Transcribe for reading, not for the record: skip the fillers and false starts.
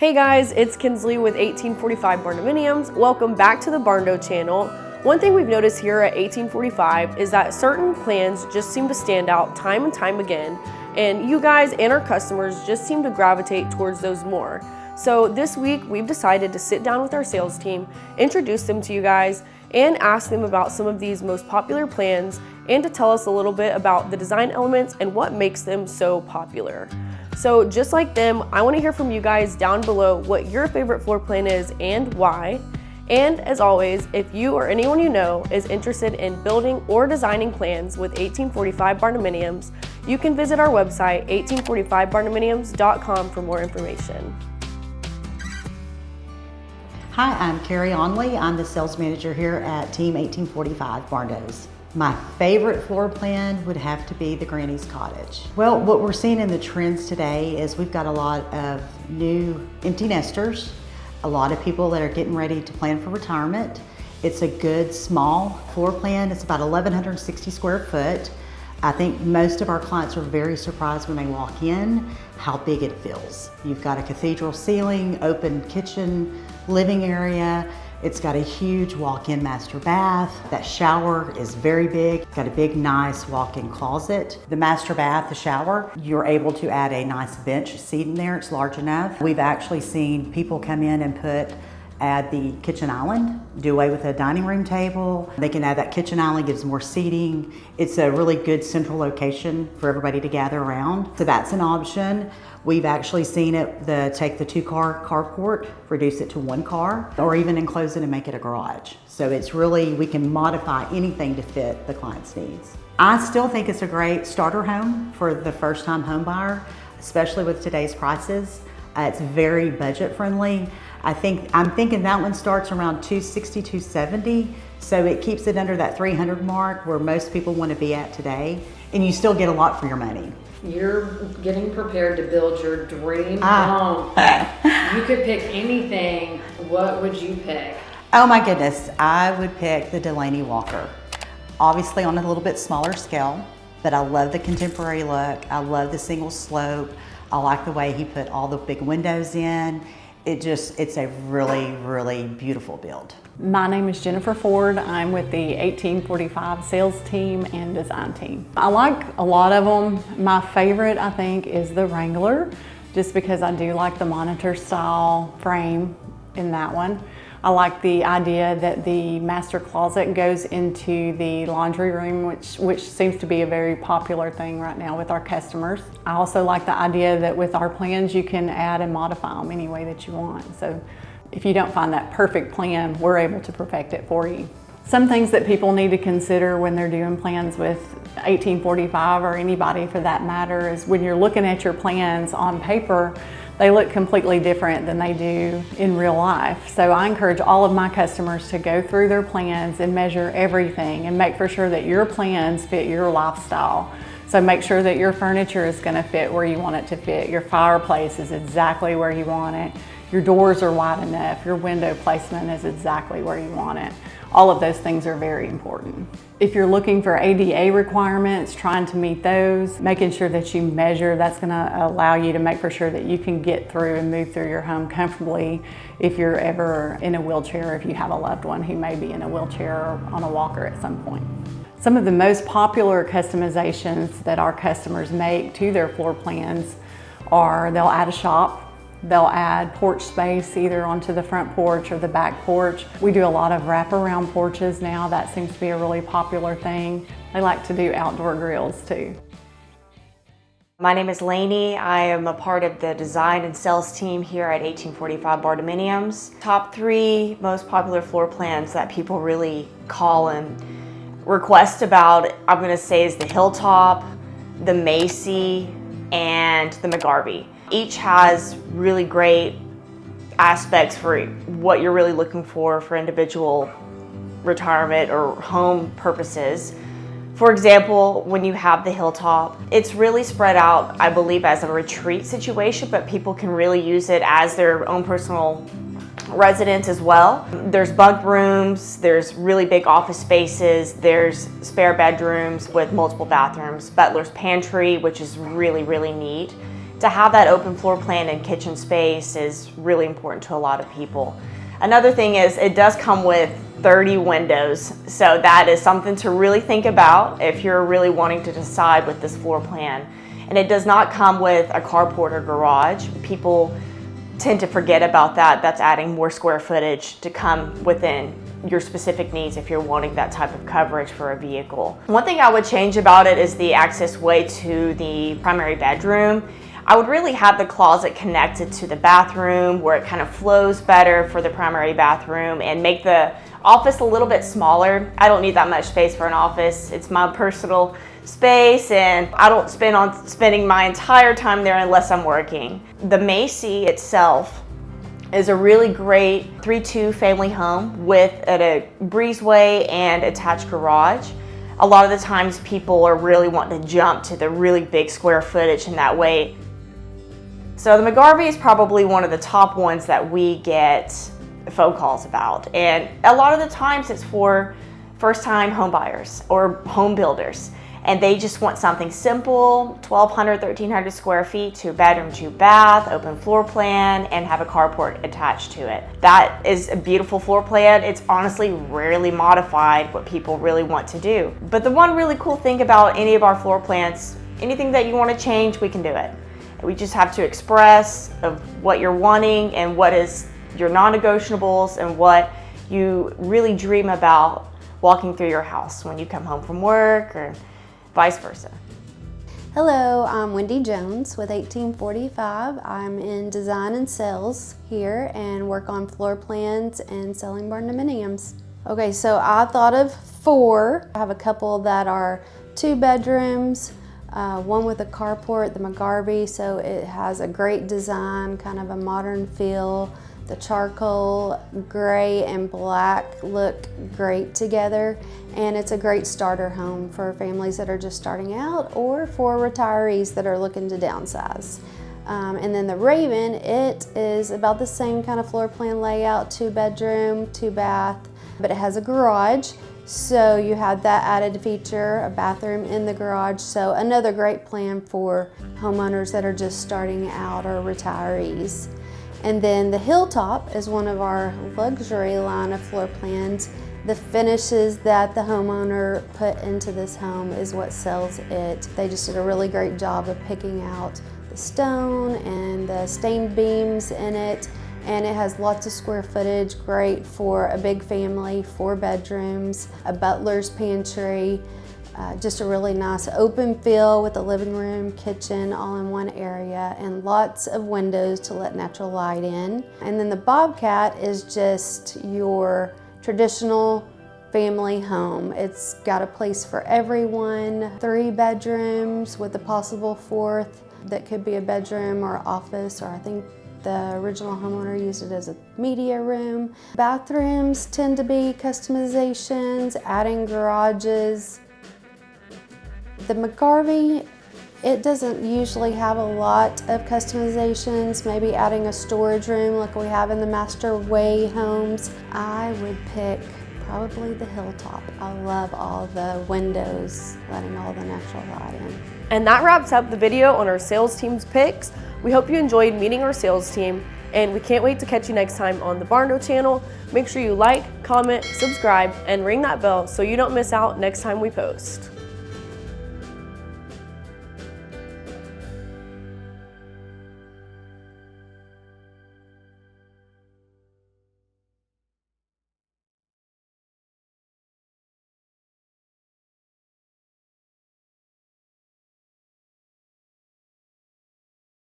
Hey guys, it's Kinsley with 1845 Barndominiums. Welcome back to the Barndo channel. One thing we've noticed here at 1845 is that certain plans just seem to stand out time and time again, and you guys and our customers just seem to gravitate towards those more. So this week we've decided to sit down with our sales team, introduce them to you guys, and ask them about some of these most popular plans and to tell us a little bit about the design elements and what makes them so popular. So just like them, I want to hear from you guys down below what your favorite floor plan is and why. And as always, if you or anyone you know is interested in building or designing plans with 1845 Barndominiums, you can visit our website 1845barndominiums.com for more information. Hi, I'm Carrie. I'm the sales manager here at Team 1845 Barndos. My favorite floor plan would have to be the Granny's Cottage. Well, what we're seeing in the trends today is we've got a lot of new empty nesters, a lot of people that are getting ready to plan for retirement. It's a good small floor plan. It's about 1,160 square foot. I think most of our clients are very surprised when they walk in how big it feels. You've got a cathedral ceiling, open kitchen, living area. It's got a huge walk-in master bath. That shower is very big. It's got a big, nice walk-in closet. The master bath, the shower, you're able to add a nice bench seat in there. It's large enough. We've actually seen people come in and add the kitchen island, do away with a dining room table. They can add that kitchen island, gives more seating. It's a really good central location for everybody to gather around. So that's an option. We've actually seen it take the two-car carport, reduce it to one car, or even enclose it and make it a garage. So it's really, we can modify anything to fit the client's needs. I still think it's a great starter home for the first-time home buyer, especially with today's prices. It's very budget friendly. I'm thinking that one starts around $260, $270, so it keeps it under that 300 mark where most people want to be at today, and you still get a lot for your money. You're getting prepared to build your dream home. You could pick anything. What would you pick? Oh my goodness, I would pick the Delaney Walker. Obviously on a little bit smaller scale, but I love the contemporary look. I love the single slope. I like the way he put all the big windows in. It's a really, really beautiful build. My name is Jennifer Ford. I'm with the 1845 sales team and design team. I like a lot of them. My favorite, I think, is the Wrangler, just because I do like the monitor style frame in that one. I like the idea that the master closet goes into the laundry room, which seems to be a very popular thing right now with our customers. I also like the idea that with our plans, you can add and modify them any way that you want. So if you don't find that perfect plan, we're able to perfect it for you. Some things that people need to consider when they're doing plans with 1845 or anybody for that matter is when you're looking at your plans on paper, they look completely different than they do in real life. So I encourage all of my customers to go through their plans and measure everything and make for sure that your plans fit your lifestyle. So make sure that your furniture is going to fit where you want it to fit. Your fireplace is exactly where you want it. Your doors are wide enough. Your window placement is exactly where you want it. All of those things are very important. If you're looking for ADA requirements, trying to meet those, making sure that you measure, that's going to allow you to make for sure that you can get through and move through your home comfortably if you're ever in a wheelchair, if you have a loved one who may be in a wheelchair or on a walker at some point. Some of the most popular customizations that our customers make to their floor plans are they'll add a shop. They'll add porch space either onto the front porch or the back porch. We do a lot of wraparound porches now. That seems to be a really popular thing. They like to do outdoor grills too. My name is Lainey. I am a part of the design and sales team here at 1845 Barndominiums. Top 3 most popular floor plans that people really call and request about, I'm going to say, is the Hilltop, the Macy, and the McGarvey. Each has really great aspects for what you're really looking for individual retirement or home purposes. For example, when you have the Hilltop, it's really spread out, I believe, as a retreat situation, but people can really use it as their own personal residence as well. There's bunk rooms, there's really big office spaces, there's spare bedrooms with multiple bathrooms, butler's pantry, which is really, really neat. to have that open floor plan and kitchen space is really important to a lot of people. Another thing is it does come with 30 windows, so that is something to really think about if you're really wanting to decide with this floor plan. And it does not come with a carport or garage. People tend to forget about that. That's adding more square footage to come within your specific needs if you're wanting that type of coverage for a vehicle. One thing I would change about it is the access way to the primary bedroom. I would really have the closet connected to the bathroom where it kind of flows better for the primary bathroom, and make the office a little bit smaller. I don't need that much space for an office. It's my personal space, and I don't spending my entire time there unless I'm working. The Macy itself is a really great 3-2 family home with a breezeway and attached garage. A lot of the times people are really wanting to jump to the really big square footage in that way. So the McGarvey is probably one of the top ones that we get phone calls about. And a lot of the times it's for first-time home buyers or home builders. And they just want something simple, 1,200, 1,300 square feet, 2 bedroom, 2 bath, open floor plan, and have a carport attached to it. That is a beautiful floor plan. It's honestly rarely modified what people really want to do. But the one really cool thing about any of our floor plans, anything that you want to change, we can do it. We just have to express of what you're wanting and what is your non-negotiables and what you really dream about walking through your house when you come home from work, or vice versa. Hello, I'm Wendy Jones with 1845. I'm in design and sales here and work on floor plans and selling barndominiums. Okay, so I thought of 4. I have a couple that are 2 bedrooms, one with a carport, the McGarvey, so it has a great design, kind of a modern feel. The charcoal, gray and black look great together, and it's a great starter home for families that are just starting out or for retirees that are looking to downsize. And then the Raven, it is about the same kind of floor plan layout, 2 bedroom, 2 bath, but it has a garage. So you have that added feature, a bathroom in the garage. So another great plan for homeowners that are just starting out or retirees. And then the Hilltop is one of our luxury line of floor plans. The finishes that the homeowner put into this home is what sells it. They just did a really great job of picking out the stone and the stained beams in it. And it has lots of square footage, great for a big family, 4 bedrooms, a butler's pantry, just a really nice open feel with a living room, kitchen, all in one area, and lots of windows to let natural light in. And then the Bobcat is just your traditional family home. It's got a place for everyone, 3 bedrooms with a possible 4th that could be a bedroom or office, or I think the original homeowner used it as a media room. Bathrooms tend to be customizations, adding garages. The McGarvey, it doesn't usually have a lot of customizations, maybe adding a storage room like we have in the Master Way homes. I would pick probably the Hilltop. I love all the windows, letting all the natural light in. And that wraps up the video on our sales team's picks. We hope you enjoyed meeting our sales team, and we can't wait to catch you next time on the Barndo channel. Make sure you like, comment, subscribe, and ring that bell so you don't miss out next time we post.